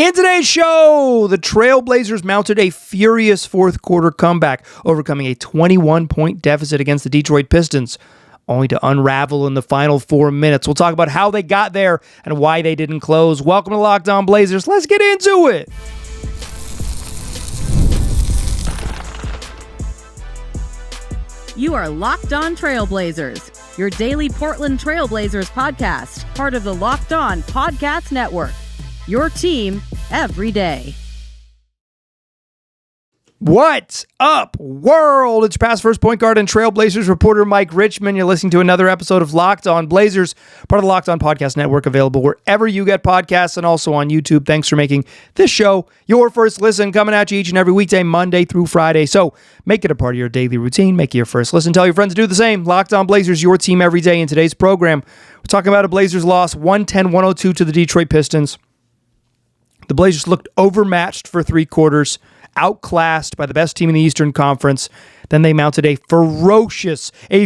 In today's show, the Trailblazers mounted a furious fourth quarter comeback, overcoming a 21-point deficit against the Detroit Pistons, only to unravel in the final 4 minutes. We'll talk about how they got there and why they didn't close. Welcome to Locked On Blazers. Let's get into it. You are Locked On Trailblazers, your daily Portland Trailblazers podcast, part of the Locked On Podcast Network. Your team every day. What's up, world? It's your past first point guard and Trailblazers reporter Mike Richmond. You're listening to another episode of Locked On Blazers, part of the Locked On Podcast Network, available wherever you get podcasts and also on YouTube. Thanks for making this show your first listen, coming at you each and every weekday, Monday through Friday. So make it a part of your daily routine. Make it your first listen. Tell your friends to do the same. Locked On Blazers, your team every day. In today's program, we're talking about a Blazers loss, 110-102 to the Detroit Pistons. The Blazers looked overmatched for three quarters, outclassed by the best team in the Eastern Conference. Then they mounted a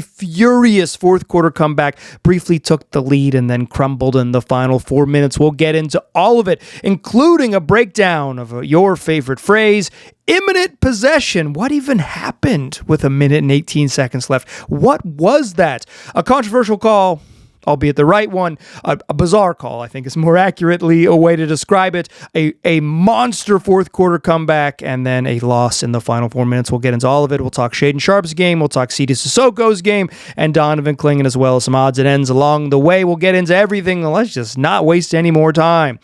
furious fourth quarter comeback, briefly took the lead, and then crumbled in the final 4 minutes. We'll get into all of it, including a breakdown of your favorite phrase, imminent possession. What even happened with a minute and 18 seconds left? What was that? A controversial call, albeit the right one, a bizarre call, I think is more accurately a way to describe it, a monster fourth quarter comeback, and then a loss in the final 4 minutes. We'll get into all of it. We'll talk Shaedon Sharpe's game, we'll talk Sidi Sissoko's game, and Donovan Clingan, as well as some odds and ends along the way. We'll get into everything. Let's just not waste any more time.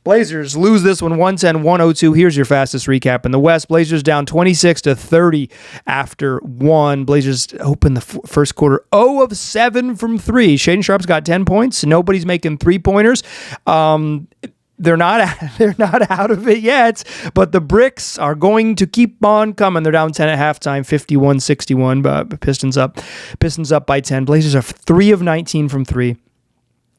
Blazers lose this one 110-102. Here's your fastest recap in the West. Blazers down 26-30 after one. Blazers open the first quarter 0 of 7 from three. Shaedon Sharpe's got 10 points. Nobody's making three-pointers. They're not out of it yet, but the bricks are going to keep on coming. They're down 10 at halftime, 51-61, but Pistons up by 10. Blazers are 3 of 19 from three.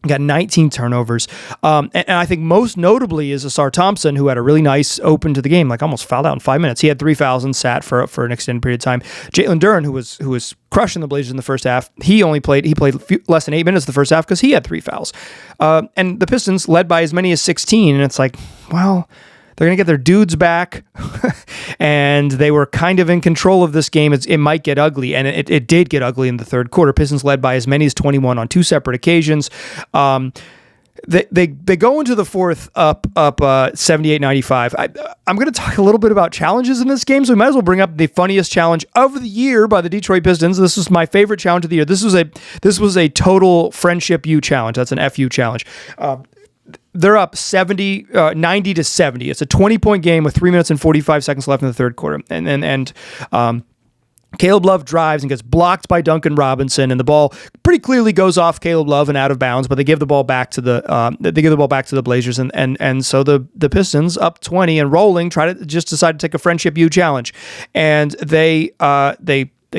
Got 19 turnovers. And I think most notably is Asar Thompson, who had a really nice open to the game, like almost fouled out in 5 minutes. He had 3 fouls and sat for an extended period of time. Jalen Duren, who was crushing the Blazers in the first half, he played less than 8 minutes the first half because he had 3 fouls. And the Pistons led by as many as 16. And it's like, well, they're going to get their dudes back, and they were kind of in control of this game. It might get ugly, and it did get ugly in the third quarter. Pistons led by as many as 21 on 2 separate occasions. They go into the fourth up 78-95. I'm going to talk a little bit about challenges in this game, so we might as well bring up the funniest challenge of the year by the Detroit Pistons. This is my favorite challenge of the year. This was a total friendship U challenge. That's an FU challenge. They're up 90-70. It's a 20-point game with 3 minutes and 45 seconds left in the third quarter. And Caleb Love drives and gets blocked by Duncan Robinson, and the ball pretty clearly goes off Caleb Love and out of bounds. But they give the ball back to the Blazers, and so the Pistons up 20 and rolling decide to take a friendship U challenge, and they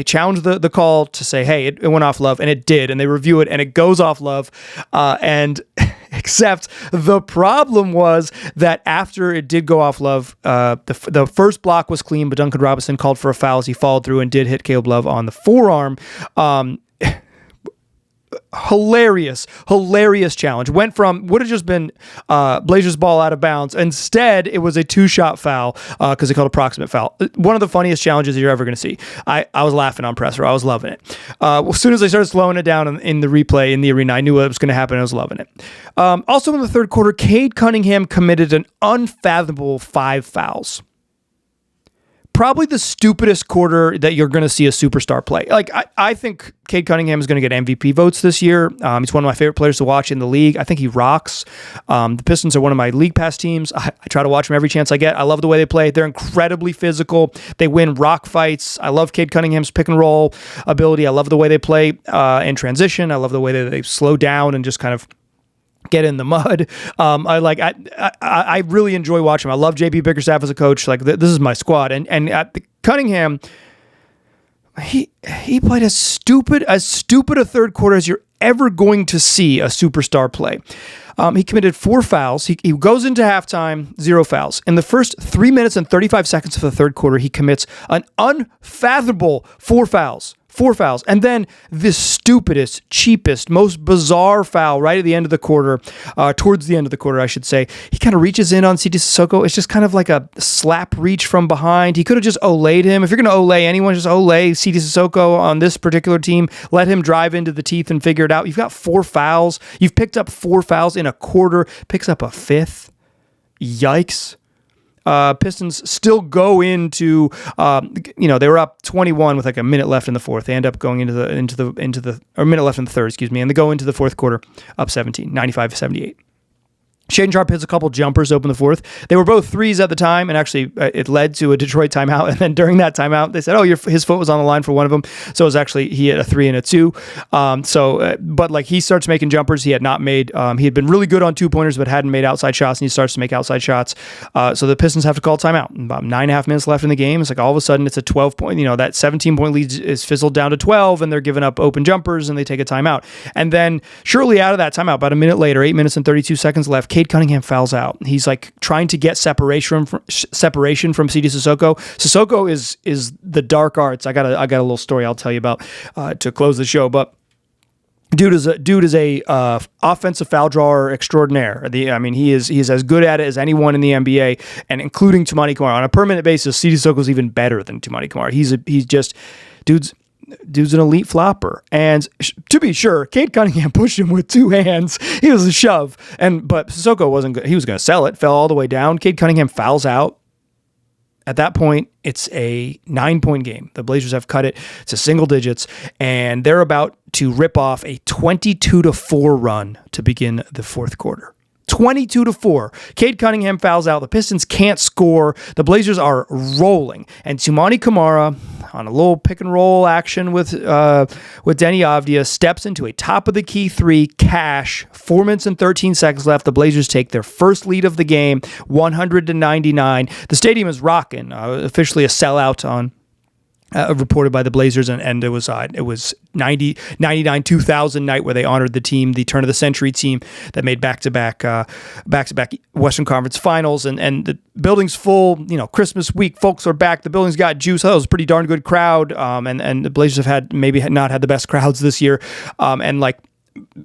challenge the call to say, hey, it went off Love, and it did, and they review it, and it goes off Love, and except the problem was that after it did go off Love, the first block was clean, but Duncan Robinson called for a foul as he followed through and did hit Caleb Love on the forearm. Hilarious challenge. Would have just been Blazers ball out of bounds. Instead, it was a 2-shot foul because they called approximate foul. One of the funniest challenges you're ever going to see. I was laughing on presser. I was loving it. As soon as they started slowing it down in the replay in the arena, I knew what was going to happen. I was loving it. Also in the third quarter, Cade Cunningham committed an unfathomable 5 fouls. Probably the stupidest quarter that you're going to see a superstar play. Like, I think Cade Cunningham is going to get MVP votes this year. He's one of my favorite players to watch in the league. I think he rocks. The Pistons are one of my league pass teams. I try to watch them every chance I get. I love the way they play. They're incredibly physical. They win rock fights. I love Cade Cunningham's pick and roll ability. I love the way they play in transition. I love the way that they slow down and just kind of get in the mud. I really enjoy watching him. I love JB Bickerstaff as a coach. Like, this is my squad. And Cunningham, he played as stupid a third quarter as you're ever going to see a superstar play. He committed 4 fouls. He goes into halftime, 0 fouls. In the first 3 minutes and 35 seconds of the third quarter, he commits an unfathomable 4 fouls. 4 fouls. And then the stupidest, cheapest, most bizarre foul right at the end of the quarter, towards the end of the quarter, I should say. He kind of reaches in on CD Sissoko. It's just kind of like a slap reach from behind. He could have just olayed him. If you're going to olay anyone, just olay CD Sissoko on this particular team. Let him drive into the teeth and figure it out. You've got 4 fouls. You've picked up 4 fouls in a quarter. Picks up a 5th. Yikes. Pistons still go into, they were up 21 with like a minute left in the fourth. They end up going into the minute left in the third, and they go into the fourth quarter up 17, 95-78. Shaedon Sharpe hits a couple jumpers to open the fourth. They were both threes at the time, and actually it led to a Detroit timeout. And then during that timeout, they said, his foot was on the line for one of them. So it was actually, he hit a 3 and a 2. But he starts making jumpers he had not made. He had been really good on 2-pointers, but hadn't made outside shots, and he starts to make outside shots. So the Pistons have to call timeout. About 9.5 minutes left in the game. It's like all of a sudden it's a 12-point, that 17-point lead is fizzled down to 12, and they're giving up open jumpers, and they take a timeout. And then shortly out of that timeout, about a minute later, 8 minutes and 32 seconds left, Cade Cunningham fouls out. He's like trying to get separation from CD Sissoko. Sissoko is the dark arts. I got a little story I'll tell you about to close the show, but dude is a offensive foul drawer extraordinaire. He is as good at it as anyone in the NBA, and including Toumani Camara. On a permanent basis, CD Sissoko is even better than Toumani Camara. Dude's an elite flopper. And to be sure, Cade Cunningham pushed him with 2 hands. He was a shove. But Sissoko wasn't good. He was going to sell it, fell all the way down. Cade Cunningham fouls out. At that point, it's a 9-point game. The Blazers have cut it to single digits, and they're about to rip off a 22-4 run to begin the fourth quarter. 22-4. Cade Cunningham fouls out. The Pistons can't score. The Blazers are rolling. And Toumani Camara, on a little pick and roll action with Deni Avdija, steps into a top of the key 3, cash. 4 minutes and 13 seconds left. The Blazers take their first lead of the game, 100-99. The stadium is rocking. Officially a sellout on reported by the Blazers, and it was 99-2000 night where they honored the team, the turn of the century team that made back-to-back Western Conference Finals, and the building's full. Christmas week, folks are back. The building's got juice. It was a pretty darn good crowd, and the Blazers have not had the best crowds this year,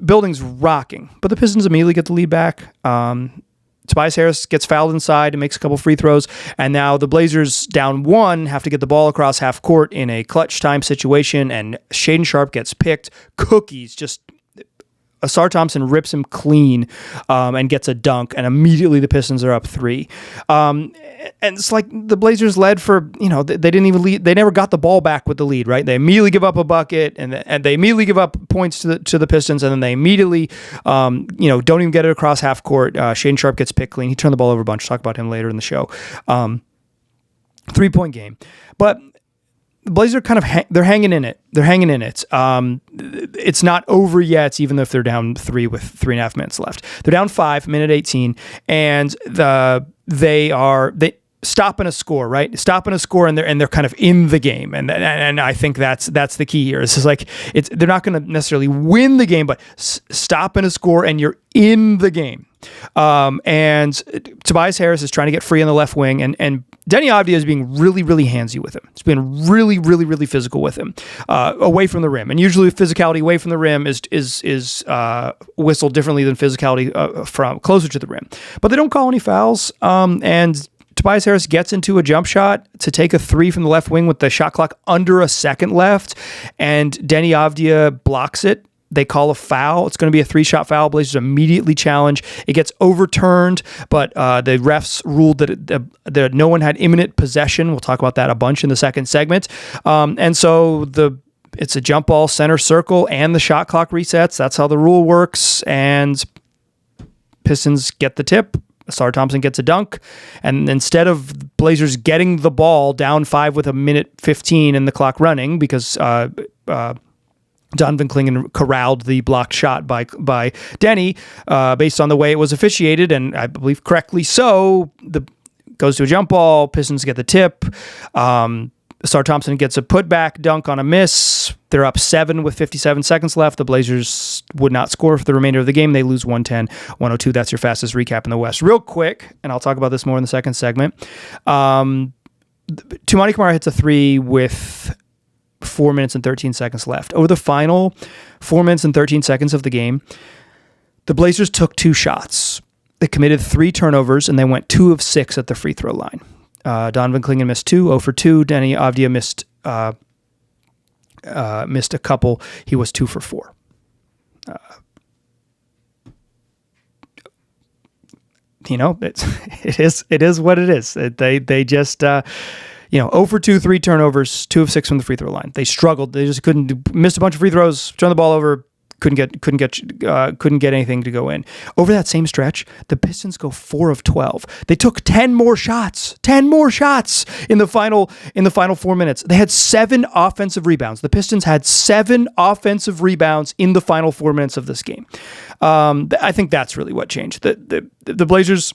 building's rocking. But the Pistons immediately get the lead back. Tobias Harris gets fouled inside and makes a couple free throws. And now the Blazers, down 1, have to get the ball across half court in a clutch time situation. And Shaedon Sharpe gets picked. Cookies, just Asar Thompson rips him clean and gets a dunk. And immediately the Pistons are up 3. And it's like the Blazers led for, they didn't even lead. They never got the ball back with the lead, right? They immediately give up a bucket, and they immediately give up points to the Pistons, and then they immediately, don't even get it across half court. Shaedon Sharpe gets picked clean. He turned the ball over a bunch. We'll talk about him later in the show. 3-point game. But the Blazers are kind of they're hanging in it. It's not over yet, even if they're down 3 with 3.5 minutes left. They're down 5, minute 18, and they stopping a score, right? Stopping a score, and they're kind of in the game, and I think that's the key here. It's just like they're not going to necessarily win the game, but stopping a score, and you're in the game. And Tobias Harris is trying to get free on the left wing, and Deni Avdija is being really, really handsy with him. It's been really, really, really physical with him, away from the rim. And usually physicality away from the rim is whistled differently than physicality from closer to the rim. But they don't call any fouls, and Tobias Harris gets into a jump shot to take a 3 from the left wing with the shot clock under a second left, and Deni Avdija blocks it. They call a foul. It's going to be a 3-shot foul. Blazers immediately challenge. It gets overturned, but the refs ruled that no one had imminent possession. We'll talk about that a bunch in the second segment. And so it's a jump ball, center circle, and the shot clock resets. That's how the rule works. And Pistons get the tip. Asar Thompson gets a dunk, and instead of Blazers getting the ball down 5 with a minute 15 and the clock running, because Donovan Clingan corralled the blocked shot by Deni based on the way it was officiated, and I believe correctly so. Goes to a jump ball. Pistons get the tip. Asar Thompson gets a putback dunk on a miss. They're up 7 with 57 seconds left. The Blazers would not score for the remainder of the game. They lose 110-102. That's your fastest recap in the West. Real quick, and I'll talk about this more in the second segment. Toumani Camara hits a 3 with 4 minutes and 13 seconds left. Over the final 4 minutes and 13 seconds of the game, the Blazers took 2 shots. They committed 3 turnovers, and they went 2 of 6 at the free throw line. Donovan Clingan missed 2, 0 for 2. Denny Avdia missed a couple. He was 2 for 4. It is what it is. They just 0 for 2, 3 turnovers, 2 of 6 from the free throw line. They struggled. They just missed a bunch of free throws, turned the ball over, couldn't get anything to go in. Over that same stretch, the Pistons go 4 of 12. They took 10 more shots in the final 4 minutes. They had 7 offensive rebounds. The Pistons had 7 offensive rebounds in the final 4 minutes of this game. I think that's really what changed. The Blazers.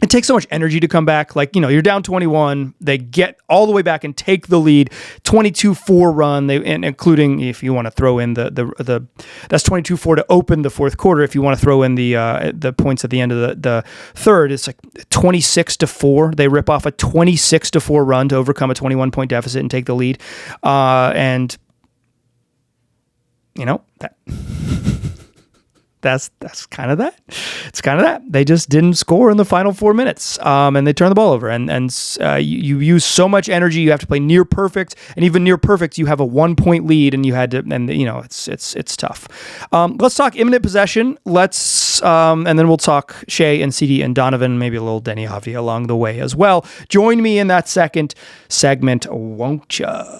It takes so much energy to come back. You're down 21. They get all the way back and take the lead. 22-4 run, including if you want to throw in that's 22-4 to open the fourth quarter. If you want to throw in the points at the end of the third, it's 26-4. They rip off a 26-4 run to overcome a 21-point deficit and take the lead. That's kind of that. It's kind of that. They just didn't score in the final 4 minutes, and they turned the ball over. And you use so much energy. You have to play near perfect, and even near perfect, you have a 1-point lead, and you had to. And it's tough. Let's talk imminent possession. And then we'll talk Shea and CD and Donovan, maybe a little Denny Avdia along the way as well. Join me in that second segment, won't ya?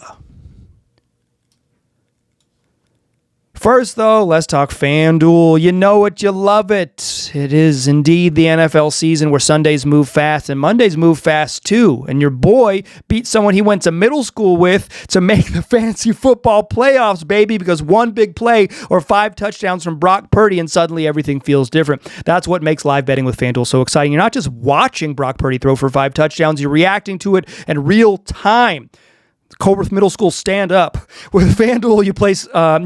First, though, let's talk FanDuel. You know it, you love it. It is indeed the NFL season where Sundays move fast and Mondays move fast too. And your boy beat someone he went to middle school with to make the fantasy football playoffs, baby, because one big play or 5 touchdowns from Brock Purdy and suddenly everything feels different. That's what makes live betting with FanDuel so exciting. You're not just watching Brock Purdy throw for 5 touchdowns, you're reacting to it in real time. Colbert Middle School, stand up. With FanDuel, you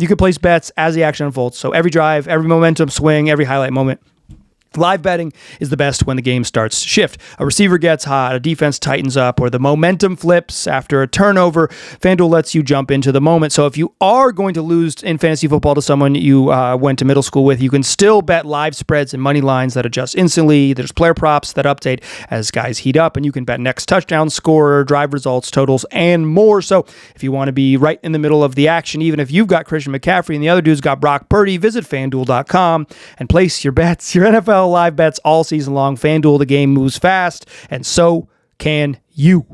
can place bets as the action unfolds. So every drive, every momentum swing, every highlight moment. Live betting is the best when the game starts to shift. A receiver gets hot, a defense tightens up, or the momentum flips after a turnover. FanDuel lets you jump into the moment. So if you are going to lose in fantasy football to someone you went to middle school with, you can still bet live spreads and money lines that adjust instantly. There's player props that update as guys heat up, and you can bet next touchdown scorer, drive results, totals, and more. So if you want to be right in the middle of the action, even if you've got Christian McCaffrey and the other dude's got Brock Purdy, visit FanDuel.com and place your bets, your NFL live bets all season long. FanDuel, the game moves fast, and so can you.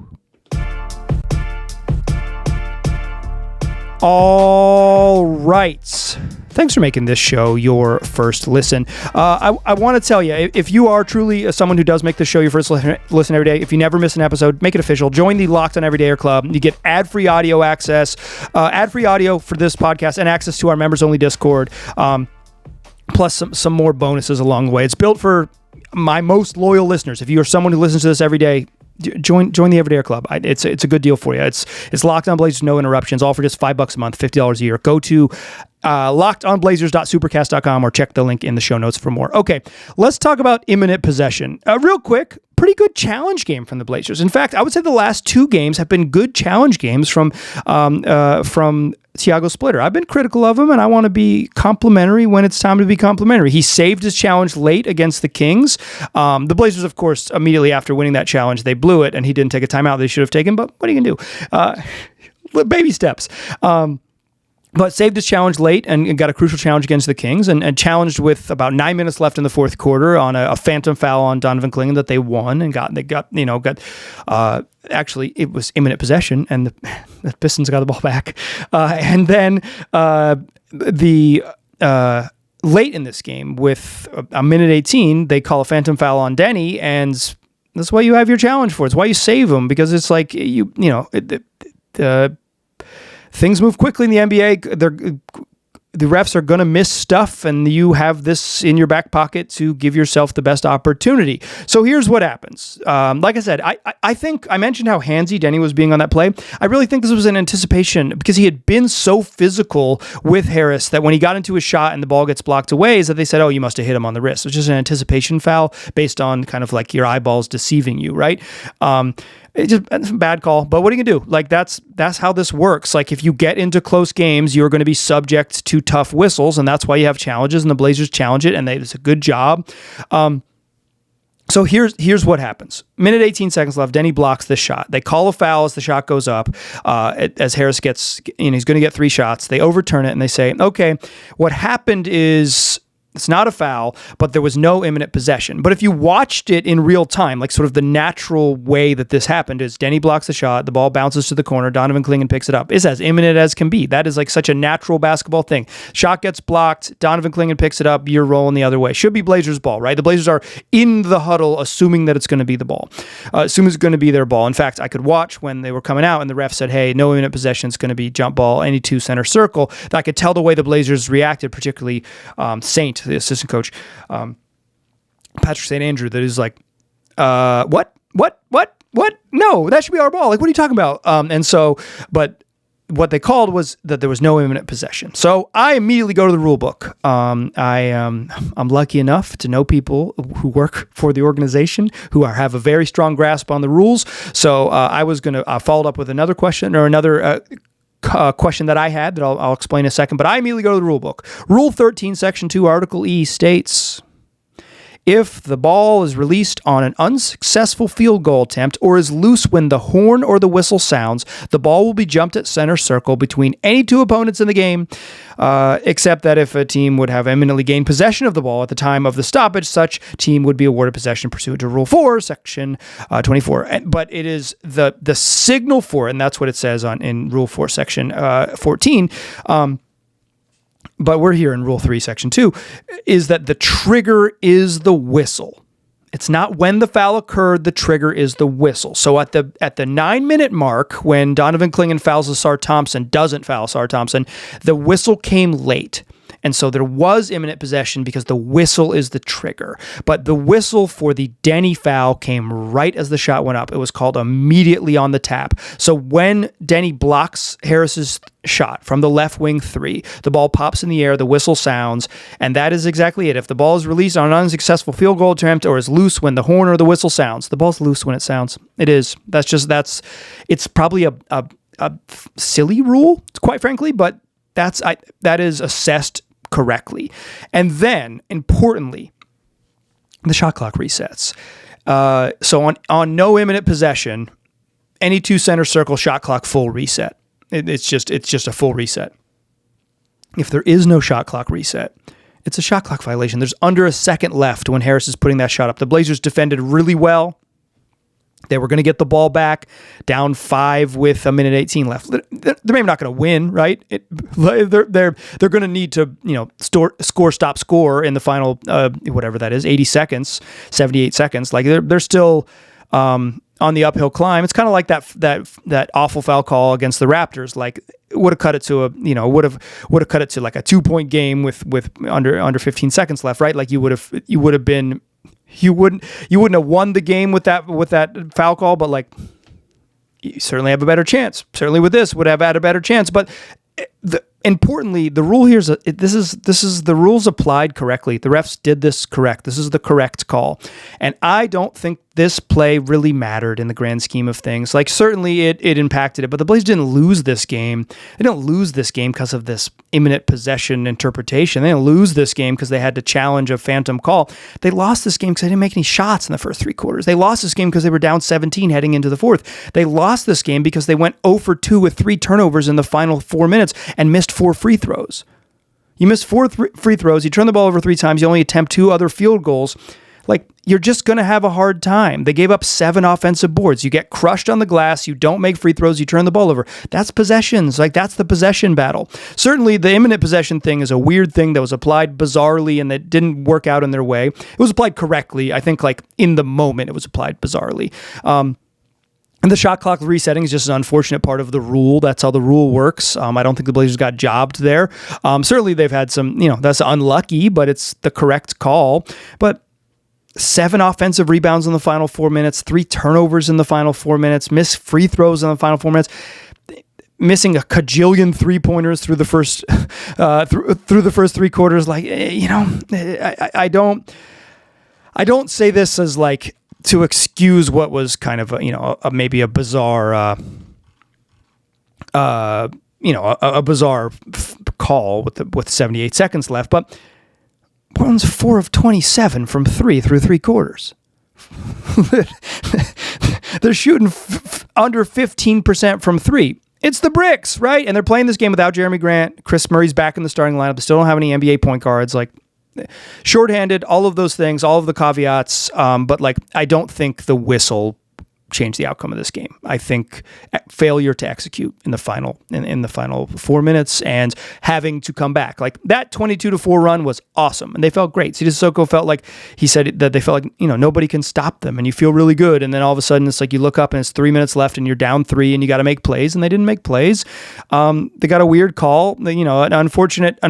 All right. Thanks for making this show your first listen. I want to tell you, if you are truly someone who does make this show your first listen every day, if you never miss an episode, make it official. Join the Locked On Everydayer Club. You get ad-free audio access, ad-free audio for this podcast, and access to our members-only Discord. Plus some more bonuses along the way. It's built for my most loyal listeners. If you are someone who listens to this every day, join the Everydayer Club. It's a good deal for you. It's Locked On Blazers, no interruptions, all for just $5 a month, $50 a year. Go to lockedonblazers.supercast.com or check the link in the show notes for more. Okay, let's talk about imminent possession. Real quick, pretty good challenge game from the Blazers. In fact, I would say the last 2 games have been good challenge games from Thiago Splitter. I've been critical of him, and I want to be complimentary when it's time to be complimentary. He saved his challenge late against the Kings. The Blazers, of course, immediately after winning that challenge, they blew it, and he didn't take a timeout they should have taken, but what are you going to do? Baby steps. But saved his challenge late and got a crucial challenge against the Kings and challenged with about 9 minutes left in the fourth quarter on a phantom foul on Donovan Clingan that they won and actually it was imminent possession and the Pistons got the ball back. And then late in this game with a minute 18, they call a phantom foul on Denny, and that's why you have your challenge for. It's why you save him, because it's like things move quickly in the NBA. The refs are going to miss stuff, and you have this in your back pocket to give yourself the best opportunity. So here's what happens. Like I said, I think I mentioned how handsy Denny was being on that play. I really think this was an anticipation because he had been so physical with Harris that when he got into his shot and the ball gets blocked away, is that they said, oh, you must have hit him on the wrist. It's just an anticipation foul based on kind of like your eyeballs deceiving you, right? It's a bad call, but what are you gonna do? Like that's how this works. Like if you get into close games, you're going to be subject to tough whistles, and that's why you have challenges. And the Blazers challenge it, and it's a good job. So here's what happens. Minute 18 seconds left. Denny blocks this shot. They call a foul as the shot goes up. As Harris gets, he's going to get 3 shots. They overturn it and they say, okay, what happened is. It's not a foul, but there was no imminent possession. But if you watched it in real time, like sort of the natural way that this happened is Denny blocks the shot, the ball bounces to the corner, Donovan Clingan picks it up. It's as imminent as can be. That is like such a natural basketball thing. Shot gets blocked, Donovan Clingan picks it up, you're rolling the other way. Should be Blazers ball, right? The Blazers are in the huddle assuming that it's going to be the ball. Assuming it's going to be their ball. In fact, I could watch when they were coming out and the ref said, hey, no imminent possession, it's going to be jump ball, any 2 center circle. I could tell the way the Blazers reacted, particularly Saint, the assistant coach, Patrick St. Andrew, that is like, what? No, that should be our ball. Like, what are you talking about? But what they called was that there was no imminent possession. So I immediately go to the rule book. I'm lucky enough to know people who work for the organization who have a very strong grasp on the rules. So I was going to follow up with another question or another question that I had that I'll explain in a second, but I immediately go to the rule book. Rule 13, Section 2, Article E states, if the ball is released on an unsuccessful field goal attempt or is loose when the horn or the whistle sounds, the ball will be jumped at center circle between any 2 opponents in the game, except that if a team would have eminently gained possession of the ball at the time of the stoppage, such team would be awarded possession pursuant to Rule 4, Section 24. But it is the signal for it, and that's what it says in Rule 4, Section 14, but we're here in Rule 3, Section 2, is that the trigger is the whistle. It's not when the foul occurred, the trigger is the whistle. So at the 9-minute mark, when Donovan Clingan fouls Asar Thompson, doesn't foul Asar Thompson, the whistle came late. And so there was imminent possession because the whistle is the trigger. But the whistle for the Denny foul came right as the shot went up. It was called immediately on the tap. So when Denny blocks Harris's shot from the left wing 3, the ball pops in the air, the whistle sounds, and that is exactly it. If the ball is released on an unsuccessful field goal attempt or is loose when the horn or the whistle sounds, the ball's loose when it sounds. It is. It's probably a silly rule, quite frankly, but that is assessed correctly. And then, importantly, the shot clock resets. So on no imminent possession, any 2 center circle shot clock full reset. It's just a full reset. If there is no shot clock reset, it's a shot clock violation. There's under a second left when Harris is putting that shot up. The Blazers defended really well. They were going to get the ball back, down 5 with a minute 18 left. They're maybe not going to win, right? They're going to need to stop score in the final whatever that is, 80 seconds, 78 seconds. Like they're still on the uphill climb. It's kind of like that awful foul call against the Raptors. Like would have cut it to would have cut it to like a 2-point game with under 15 seconds left, right? Like you wouldn't have won the game with that foul call, but like you certainly have a better chance. Certainly with this would have had a better chance, but importantly, the rule here is this is the rules applied correctly. The refs did this correct. This is the correct call, and I don't think this play really mattered in the grand scheme of things. Like certainly it impacted it, but the Blazers didn't lose this game. They don't lose this game because of this imminent possession interpretation. They didn't lose this game because they had to challenge a phantom call. They lost this game because they didn't make any shots in the first 3 quarters. They lost this game because they were down 17 heading into the 4th. They lost this game because they went 0 for 2 with 3 turnovers in the final 4 minutes and missed 4 free throws. You missed 4 free throws. You turn the ball over 3 times. You only attempt 2 other field goals. Like, you're just going to have a hard time. They gave up 7 offensive boards. You get crushed on the glass. You don't make free throws. You turn the ball over. That's possessions. Like, that's the possession battle. Certainly, the imminent possession thing is a weird thing that was applied bizarrely and that didn't work out in their way. It was applied correctly. I think, like, in the moment, it was applied bizarrely. And the shot clock resetting is just an unfortunate part of the rule. That's how the rule works. I don't think the Blazers got jobbed there. Certainly, they've had some, that's unlucky, but it's the correct call. But 7 offensive rebounds in the final 4 minutes, 3 turnovers in the final 4 minutes, missed free throws in the final 4 minutes, missing a cajillion 3-pointers through the first through the first 3 quarters. Like, I don't say this as like to excuse what was kind of maybe a bizarre a bizarre call with 78 seconds left, but Portland's 4 of 27 from 3 through 3 quarters. They're shooting under 15% from 3. It's the bricks, right? And they're playing this game without Jeremy Grant. Chris Murray's back in the starting lineup. They still don't have any NBA point guards. Like, shorthanded, all of those things, all of the caveats. But like, I don't think the whistle changed the outcome of this game. I think failure to execute in the final 4 minutes and having to come back. Like, that 22-4 run was awesome, and they felt great. Sidi Sissoko felt like, he said that they felt like, nobody can stop them, and you feel really good. And then all of a sudden, it's like you look up and it's 3 minutes left, and you're down 3, and you got to make plays, and they didn't make plays. They got a weird call, an unfortunate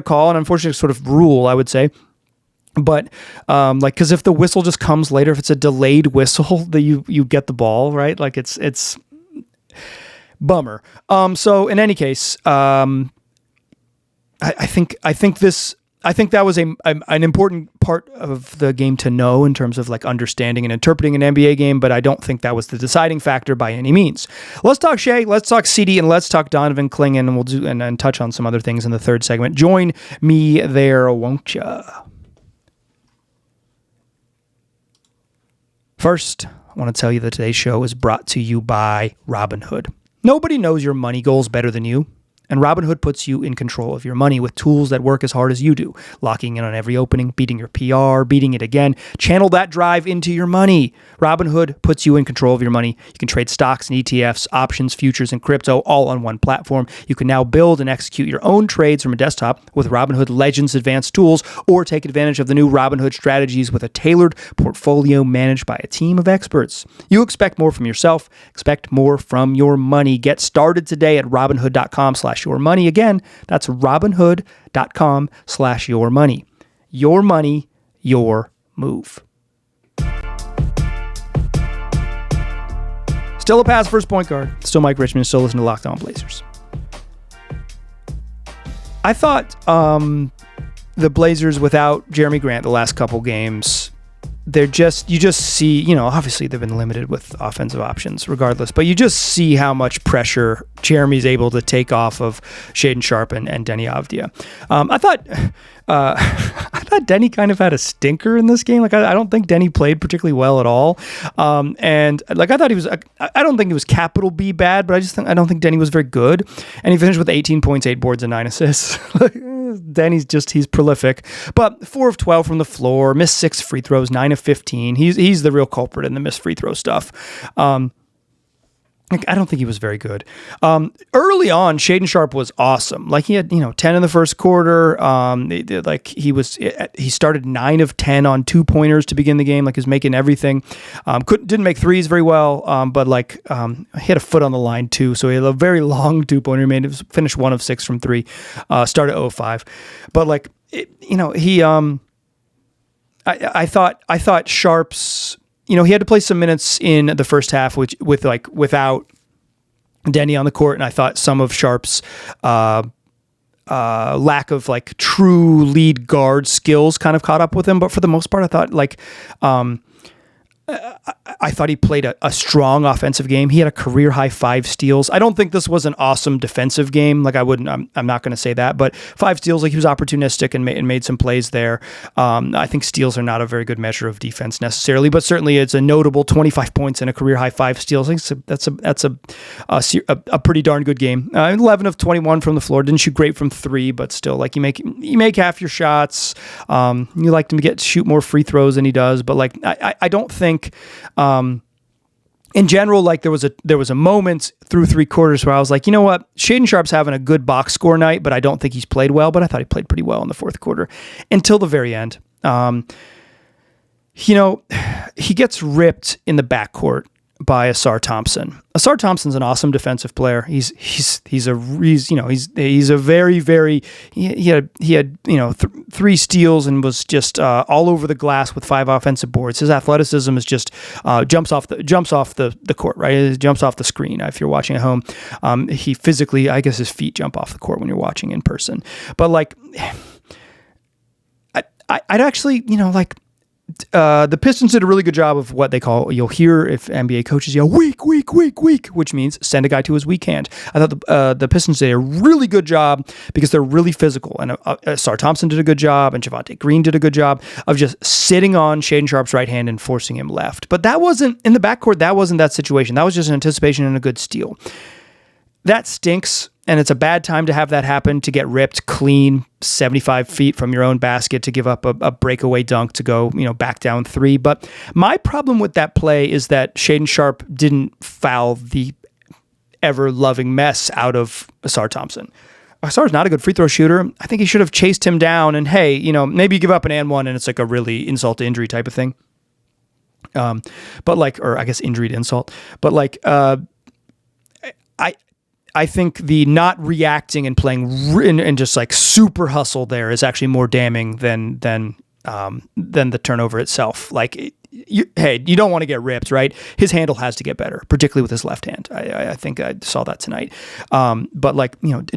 call, an unfortunate sort of rule, I would say. But because if the whistle just comes later, if it's a delayed whistle, that you get the ball, right? Like, it's bummer. So in any case, I think that was an important part of the game to know in terms of like understanding and interpreting an NBA game, but I don't think that was the deciding factor by any means. Let's talk Shea, let's talk CD, and let's talk Donovan Clingan, and we'll do and touch on some other things in the third segment. Join me there, won't ya? First, I want to tell you that today's show is brought to you by Robinhood. Nobody knows your money goals better than you, and Robinhood puts you in control of your money with tools that work as hard as you do, locking in on every opening, beating your PR, beating it again. Channel that drive into your money. Robinhood puts you in control of your money. You can trade stocks and ETFs, options, futures, and crypto all on one platform. You can now build and execute your own trades from a desktop with Robinhood Legends advanced tools, or take advantage of the new Robinhood strategies with a tailored portfolio managed by a team of experts. You expect more from yourself, expect more from your money. Get started today at robinhood.com/yourmoney. Again, that's robinhood.com/yourmoney. Your money, your move. Still a pass first point guard. Still Mike Richmond. Still listen to Locked On Blazers. I thought the Blazers without Jeremy Grant the last couple games, you just see, obviously they've been limited with offensive options regardless, but you just see how much pressure Jeremy's able to take off of Shaedon Sharpe and Deni Avdija. I thought Deni kind of had a stinker in this game. Like, I don't think Deni played particularly well at all. And like, I don't think he was capital B bad, but I don't think Deni was very good. And he finished with 18 points, 8 boards, and 9 assists. Deni's he's prolific, but 4 of 12 from the floor, missed 6 free throws, 9 of 15. He's the real culprit in the missed free throw stuff. I don't think he was very good. Early on, Shaedon Sharpe was awesome. Like, he had 10 in the first quarter. He started 9 of 10 on 2-pointers to begin the game. Like, he was making everything. Didn't make threes very well, but he had a foot on the line too. So he had a very long 2-pointer. Finished 1 of 6 from 3. Started 0-5, but I thought Sharpe's. He had to play some minutes in the first half, without Deni on the court, and I thought some of Sharpe's lack of true lead guard skills kind of caught up with him. But for the most part, I thought I thought he played a strong offensive game. He had a career high 5 steals. I don't think this was an awesome defensive game. I'm not going to say that, but 5 steals. He was opportunistic and made some plays there. I think steals are not a very good measure of defense necessarily, but certainly it's a notable 25 points and a career high 5 steals. I think that's a pretty darn good game. 11 of 21 from the floor. Didn't shoot great from 3, but still, you make half your shots. You like him to shoot more free throws than he does, but I don't think. In general, there was a moment through 3 quarters where I was like, you know what, Shaedon Sharpe's having a good box score night, but I don't think he's played well. But I thought he played pretty well in the fourth quarter until the very end. He gets ripped in the backcourt by Asar Thompson. Asar Thompson's an awesome defensive player. He had 3 steals and was just all over the glass with 5 offensive boards. His athleticism is just jumps off the court, right? It jumps off the screen. If you're watching at home, he physically, I guess his feet jump off the court when you're watching in person. But I'd actually, the Pistons did a really good job of what they call, you'll hear if NBA coaches yell, weak, weak, weak, weak, which means send a guy to his weak hand. I thought the Pistons did a really good job because they're really physical. And Sar Thompson did a good job, and Javonte Green did a good job of just sitting on Shaedon Sharpe's right hand and forcing him left. But that wasn't, in the backcourt, that wasn't that situation. That was just an anticipation and a good steal. That stinks, and it's a bad time to have that happen, to get ripped clean 75 feet from your own basket, to give up a breakaway dunk to go, back down 3. But my problem with that play is that Shaedon Sharpe didn't foul the ever-loving mess out of Sar Thompson. Sar's not a good free throw shooter. I think he should have chased him down, and hey, maybe you give up an and one and it's like a really insult to injury type of thing. Or I guess injury to insult. But I think the not reacting and playing and just like super hustle there is actually more damning than the turnover itself. You don't want to get ripped, right? His handle has to get better, particularly with his left hand. I think I saw that tonight.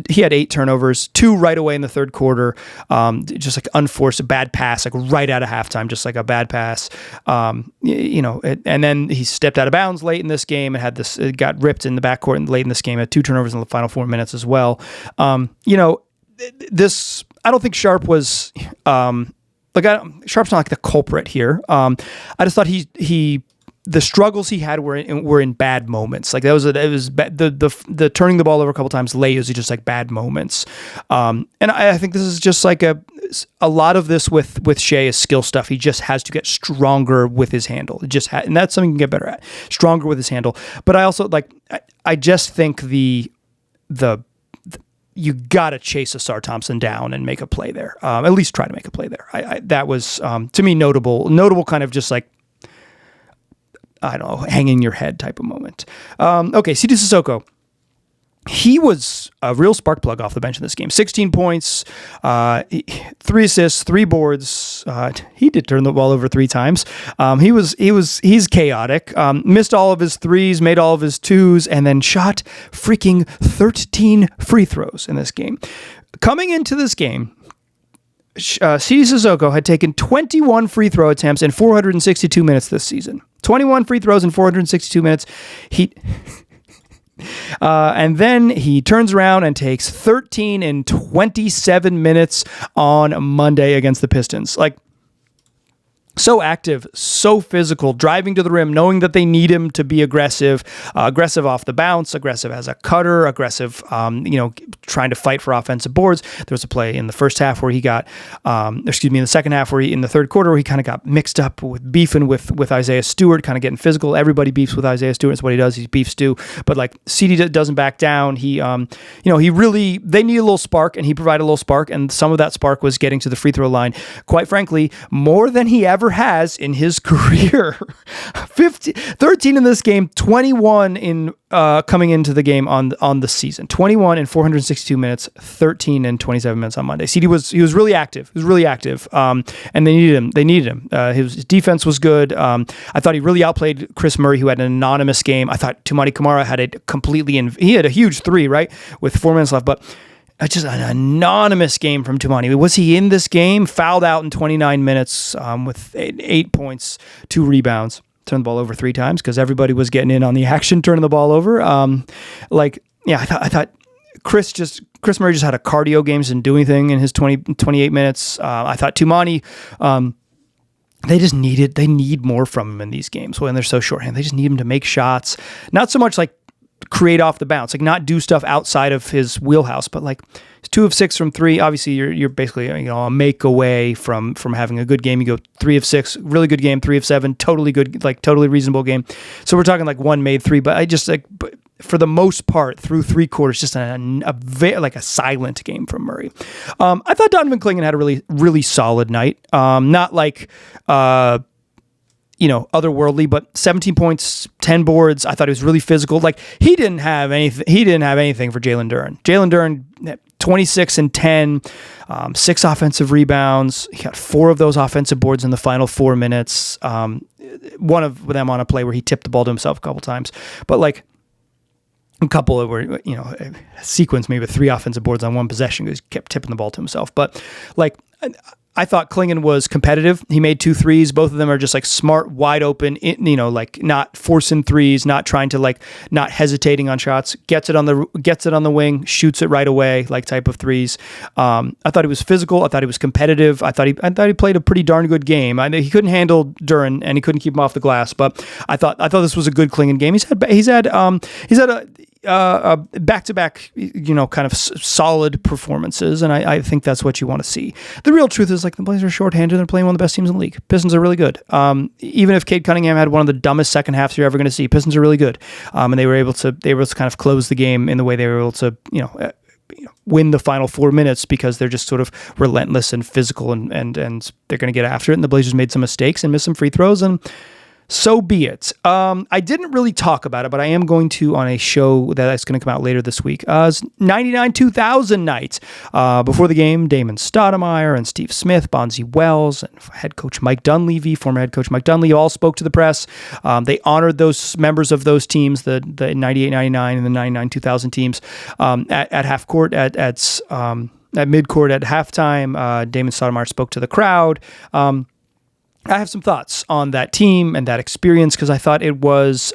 He had 8 turnovers, 2 right away in the third quarter, just like unforced, a bad pass, like right out of halftime, just like a bad pass. And then he stepped out of bounds late in this game and had this, got ripped in the backcourt and late in this game, had 2 turnovers in the final 4 minutes as well. I don't think Sharpe was, Sharpe's not like the culprit here. I just thought the struggles he had were in bad moments. Like the turning the ball over a couple times late was just like bad moments. And I think this is just like a lot of this with Shea is skill stuff. He just has to get stronger with his handle. And that's something you can get better at. Stronger with his handle. But I also I just think you got to chase a Sar Thompson down and make a play there. At least try to make a play there. That was, to me, notable kind of just like, I don't know, hanging your head type of moment. Okay, C.D. Sissoko. He was a real spark plug off the bench in this game. 16 points, 3 assists, 3 boards. He did turn the ball over 3 times. He's chaotic. Missed all of his threes, made all of his twos, and then shot freaking 13 free throws in this game. Coming into this game, C.D. Sissoko had taken 21 free throw attempts in 462 minutes this season. 21 free throws in 462 minutes. And then he turns around and takes 13 in 27 minutes on Monday against the Pistons. So active, so physical, driving to the rim, knowing that they need him to be aggressive off the bounce, aggressive as a cutter, aggressive, trying to fight for offensive boards. There was a play in the first half where he got, in the second half in the third quarter where he kind of got mixed up with beefing with Isaiah Stewart, kind of getting physical. Everybody beefs with Isaiah Stewart. It's what he does. He beefs Stu. But CD doesn't back down. He really, they need a little spark, and he provided a little spark, and some of that spark was getting to the free throw line. Quite frankly, more than he ever has in his career. 13 in this game, 21 in coming into the game on the season. 21 in 462 minutes, 13 in 27 minutes on Monday. CD was really active. And they needed him. His defense was good. I thought he really outplayed Chris Murray, who had an anonymous game. I thought Tumani Kamara had he had a huge 3, right, with 4 minutes left, but just an anonymous game from Tumani. Was he in this game? Fouled out in 29 minutes with 8 points, 2 rebounds. Turned the ball over 3 times because everybody was getting in on the action, turning the ball over. I thought Chris Murray just had a cardio game, didn't do anything in his 28 minutes. I thought Tumani, they need more from him in these games when they're so shorthand. They just need him to make shots. Not so much create off the bounce, not do stuff outside of his wheelhouse, but 2 of 6 from 3. Obviously, you're basically a make away from having a good game. You go 3 of 6, really good game. 3 of 7, totally good, totally reasonable game. So we're talking 1 made 3, but I just for the most part through 3 quarters, just a silent game from Murray. I thought Donovan Clingan had a really, really solid night. Not otherworldly, but 17 points, 10 boards. I thought he was really physical. He didn't have anything for Jalen Duren. Jalen Duren, 26 and 10, 6 offensive rebounds. He got 4 of those offensive boards in the final 4 minutes. One of them on a play where he tipped the ball to himself a couple times, but a couple of where, a sequence maybe with 3 offensive boards on 1 possession because he kept tipping the ball to himself. But I thought Klingon was competitive. He made 2 threes. Both of them are just like smart, wide open, like not forcing threes, not trying to not hesitating on shots. Gets it on the wing, shoots it right away, like type of threes. I thought he was physical. I thought he was competitive. I thought he played a pretty darn good game. I know he couldn't handle Duran and he couldn't keep him off the glass, but I thought this was a good Klingon game. He's had a back-to-back, kind of solid performances, and I think that's what you want to see. The real truth is, the Blazers are shorthanded. They're playing one of the best teams in the league. Pistons are really good. Even if Cade Cunningham had one of the dumbest second halves you're ever going to see, Pistons are really good. And they were able to kind of close the game in the way they were able to, win the final 4 minutes because they're just sort of relentless and physical and they're going to get after it. And the Blazers made some mistakes and missed some free throws, and so be it. I didn't really talk about it, but I am going to on a show that's going to come out later this week. 99-2000 night. Before the game, Damon Stoudemire and Steve Smith, Bonzi Wells, and head coach Mike Dunleavy, former head coach Mike Dunleavy, all spoke to the press. They honored those members of those teams, the 98-99 and the 99-2000 teams, at half court, at midcourt at halftime. Damon Stoudemire spoke to the crowd. I have some thoughts on that team and that experience because I thought it was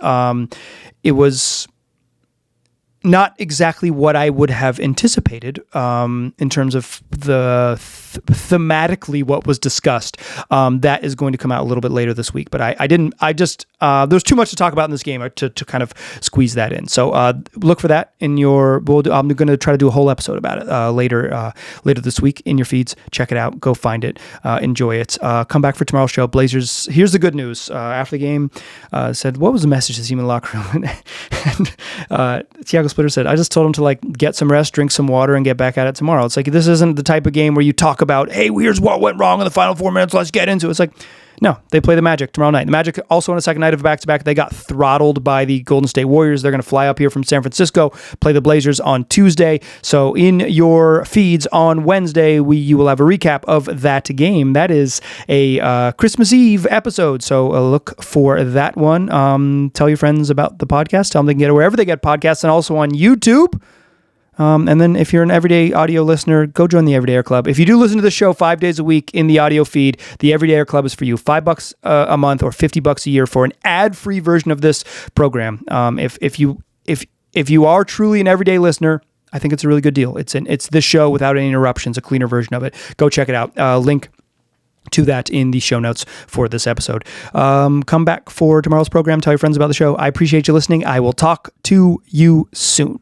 not exactly what I would have anticipated in terms of the thematically what was discussed. That is going to come out a little bit later this week, but there's too much to talk about in this game to kind of squeeze that in. So look for that in I'm going to try to do a whole episode about it later this week in your feeds. Check it out. Go find it. Enjoy it. Come back for tomorrow's show. Blazers. Here's the good news. After the game, said, what was the message to the team in the locker room? And Thiago Splitter said, I just told him to get some rest, drink some water, and get back at it tomorrow. It's this isn't the type of game where you talk about, hey, here's what went wrong in the final 4 minutes. Let's get into it. It's no, they play the Magic tomorrow night. The Magic also on a second night of a back-to-back. They got throttled by the Golden State Warriors. They're going to fly up here from San Francisco, play the Blazers on Tuesday. So in your feeds on Wednesday, you will have a recap of that game. That is a Christmas Eve episode. So look for that one. Tell your friends about the podcast. Tell them they can get it wherever they get podcasts and also on YouTube. And then if you're an everyday audio listener, go join the Everydayer Club. If you do listen to the show 5 days a week in the audio feed, the Everydayer Club is for you. $5 a month or $50 a year for an ad-free version of this program. If you are truly an everyday listener, I think it's a really good deal. It's this show without any interruptions, a cleaner version of it. Go check it out. Link to that in the show notes for this episode. Come back for tomorrow's program. Tell your friends about the show. I appreciate you listening. I will talk to you soon.